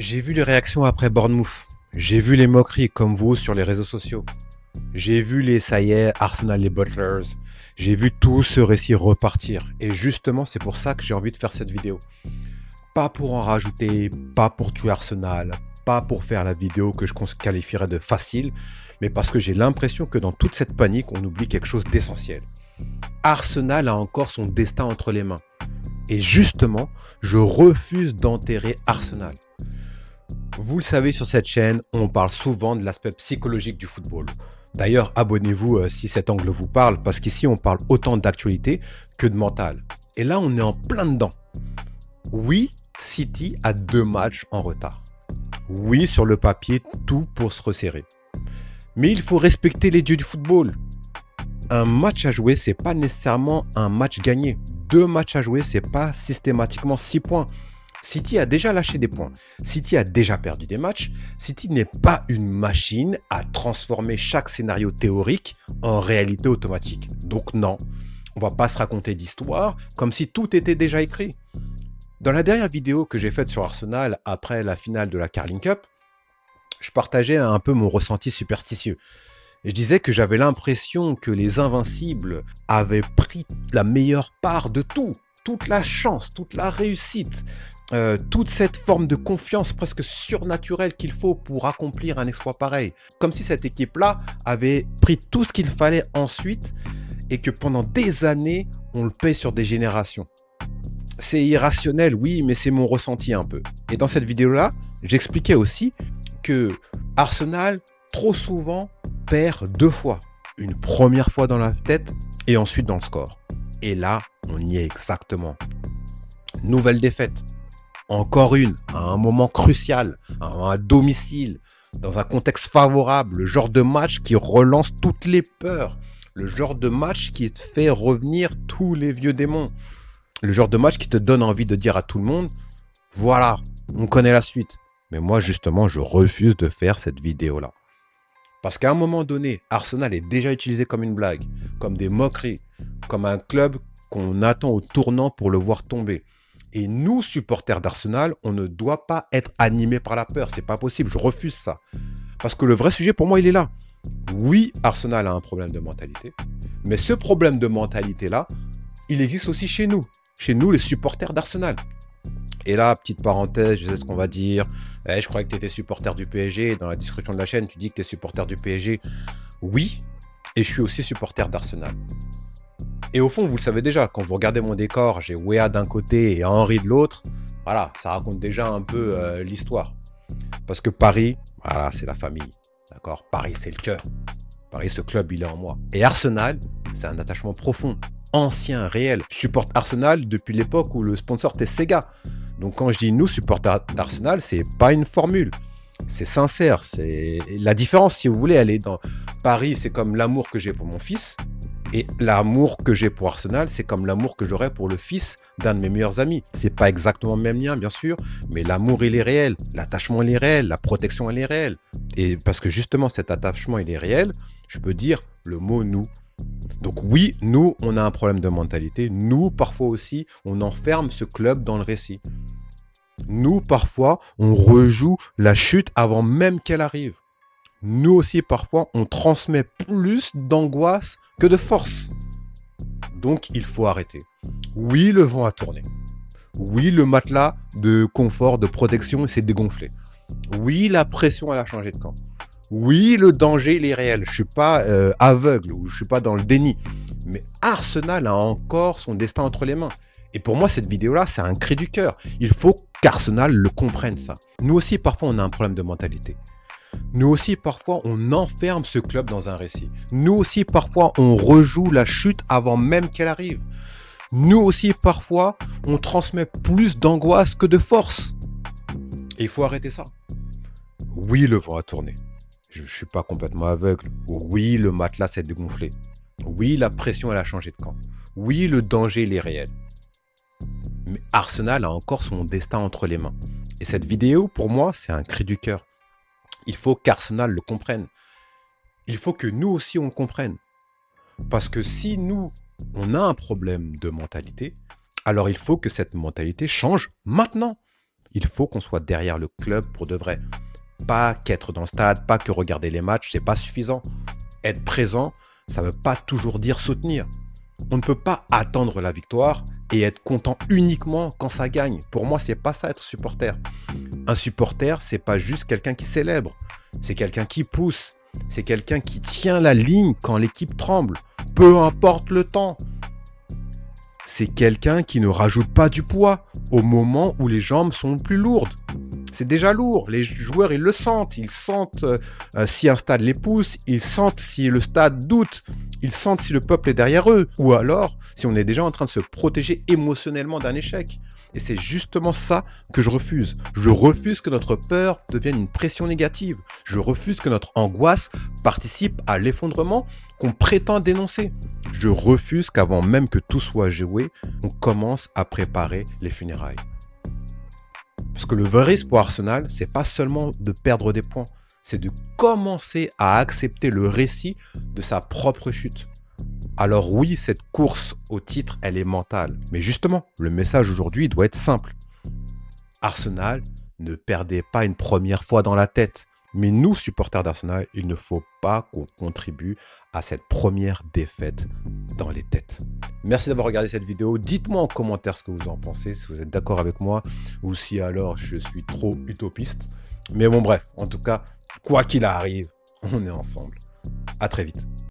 J'ai vu les réactions après Bournemouth. J'ai vu les moqueries comme vous sur les réseaux sociaux. J'ai vu les ça y est, Arsenal les Butlers. J'ai vu tout ce récit repartir. Et justement, c'est pour ça que j'ai envie de faire cette vidéo. Pas pour en rajouter, pas pour tuer Arsenal, pas pour faire la vidéo que je qualifierais de facile, mais parce que j'ai l'impression que dans toute cette panique, on oublie quelque chose d'essentiel. Arsenal a encore son destin entre les mains. Et justement, je refuse d'enterrer Arsenal. Vous le savez, sur cette chaîne, on parle souvent de l'aspect psychologique du football. D'ailleurs, abonnez-vous si cet angle vous parle, parce qu'ici, on parle autant d'actualité que de mental. Et là, on est en plein dedans. Oui, City a 2 matchs en retard. Oui, sur le papier, tout pour se resserrer. Mais il faut respecter les dieux du football. Un match à jouer, c'est pas nécessairement un match gagné. 2 matchs à jouer, c'est pas systématiquement 6 points. City a déjà lâché des points. City a déjà perdu des matchs. City n'est pas une machine à transformer chaque scénario théorique en réalité automatique. Donc non, on va pas se raconter d'histoire comme si tout était déjà écrit. Dans la dernière vidéo que j'ai faite sur Arsenal après la finale de la Carling Cup, je partageais un peu mon ressenti superstitieux. Je disais que j'avais l'impression que les Invincibles avaient pris la meilleure part de tout. Toute la chance, toute la réussite, toute cette forme de confiance presque surnaturelle qu'il faut pour accomplir un exploit pareil. Comme si cette équipe-là avait pris tout ce qu'il fallait ensuite et que pendant des années, on le paye sur des générations. C'est irrationnel, oui, mais c'est mon ressenti un peu. Et dans cette vidéo-là, j'expliquais aussi que Arsenal, trop souvent, perd 2 fois. Une première fois dans la tête et ensuite dans le score. Et là, on y est exactement. Nouvelle défaite. Encore une, à un moment crucial, à domicile, dans un contexte favorable, le genre de match qui relance toutes les peurs, le genre de match qui te fait revenir tous les vieux démons, le genre de match qui te donne envie de dire à tout le monde, voilà, on connaît la suite. Mais moi, justement, je refuse de faire cette vidéo-là. Parce qu'à un moment donné, Arsenal est déjà utilisé comme une blague, comme des moqueries, comme un club qu'on attend au tournant pour le voir tomber. Et nous, supporters d'Arsenal, on ne doit pas être animés par la peur. C'est pas possible, je refuse ça. Parce que le vrai sujet, pour moi, il est là. Oui, Arsenal a un problème de mentalité. Mais ce problème de mentalité-là, il existe aussi chez nous. Chez nous, les supporters d'Arsenal. Et là, petite parenthèse, je sais ce qu'on va dire. Je croyais que tu étais supporter du PSG. Dans la description de la chaîne, tu dis que tu es supporter du PSG. Oui, et je suis aussi supporter d'Arsenal. Et au fond, vous le savez déjà, quand vous regardez mon décor, j'ai Wea d'un côté et Henry de l'autre. Voilà, ça raconte déjà un peu l'histoire. Parce que Paris, voilà, c'est la famille. D'accord? Paris, c'est le cœur. Paris, ce club, il est en moi. Et Arsenal, c'est un attachement profond, ancien, réel. Je supporte Arsenal depuis l'époque où le sponsor était Sega. Donc quand je dis nous, supporters d'Arsenal, c'est pas une formule. C'est sincère. C'est la différence, si vous voulez, elle est dans Paris, c'est comme l'amour que j'ai pour mon fils. Et l'amour que j'ai pour Arsenal, c'est comme l'amour que j'aurais pour le fils d'un de mes meilleurs amis. C'est pas exactement le même lien, bien sûr, mais l'amour, il est réel. L'attachement, il est réel. La protection, elle est réelle. Et parce que justement, cet attachement, il est réel, je peux dire le mot nous. Donc oui, nous, on a un problème de mentalité. Nous, parfois aussi, on enferme ce club dans le récit. Nous, parfois, on rejoue la chute avant même qu'elle arrive. Nous aussi, parfois, on transmet plus d'angoisse que de force. Donc, il faut arrêter. Oui, le vent a tourné. Oui, le matelas de confort, de protection s'est dégonflé. Oui, la pression, elle a changé de camp. Oui, le danger, il est réel. Je ne suis pas aveugle ou je ne suis pas dans le déni. Mais Arsenal a encore son destin entre les mains. Et pour moi, cette vidéo-là, c'est un cri du cœur. Il faut qu'Arsenal le comprenne, ça. Nous aussi, parfois, on a un problème de mentalité. Nous aussi, parfois, on enferme ce club dans un récit. Nous aussi, parfois, on rejoue la chute avant même qu'elle arrive. Nous aussi, parfois, on transmet plus d'angoisse que de force. Et il faut arrêter ça. Oui, le vent a tourné. Je ne suis pas complètement aveugle. Oui, le matelas s'est dégonflé. Oui, la pression, elle a changé de camp. Oui, le danger, il est réel. Mais Arsenal a encore son destin entre les mains. Et cette vidéo, pour moi, c'est un cri du cœur. Il faut qu'Arsenal le comprenne. Il faut que nous aussi, on le comprenne. Parce que si nous, on a un problème de mentalité, alors il faut que cette mentalité change maintenant. Il faut qu'on soit derrière le club pour de vrai. Pas qu'être dans le stade, pas que regarder les matchs, c'est pas suffisant. Être présent, ça veut pas toujours dire soutenir. On ne peut pas attendre la victoire et être content uniquement quand ça gagne. Pour moi, c'est pas ça être supporter. Un supporter, c'est pas juste quelqu'un qui célèbre, c'est quelqu'un qui pousse, c'est quelqu'un qui tient la ligne quand l'équipe tremble, peu importe le temps. C'est quelqu'un qui ne rajoute pas du poids au moment où les jambes sont plus lourdes. C'est déjà lourd, les joueurs ils le sentent, ils sentent si un stade les pousse, ils sentent si le stade doute, ils sentent si le peuple est derrière eux, ou alors si on est déjà en train de se protéger émotionnellement d'un échec. Et c'est justement ça que je refuse. Je refuse que notre peur devienne une pression négative. Je refuse que notre angoisse participe à l'effondrement qu'on prétend dénoncer. Je refuse qu'avant même que tout soit joué, on commence à préparer les funérailles. Parce que le vrai risque pour Arsenal, c'est pas seulement de perdre des points, c'est de commencer à accepter le récit de sa propre chute. Alors oui, cette course au titre, elle est mentale. Mais justement, le message aujourd'hui doit être simple. Arsenal, ne perdez pas une première fois dans la tête. Mais nous, supporters d'Arsenal, il ne faut pas qu'on contribue à cette première défaite dans les têtes. Merci d'avoir regardé cette vidéo. Dites-moi en commentaire ce que vous en pensez, si vous êtes d'accord avec moi ou si alors je suis trop utopiste. Mais bon bref, en tout cas, quoi qu'il arrive, on est ensemble. À très vite.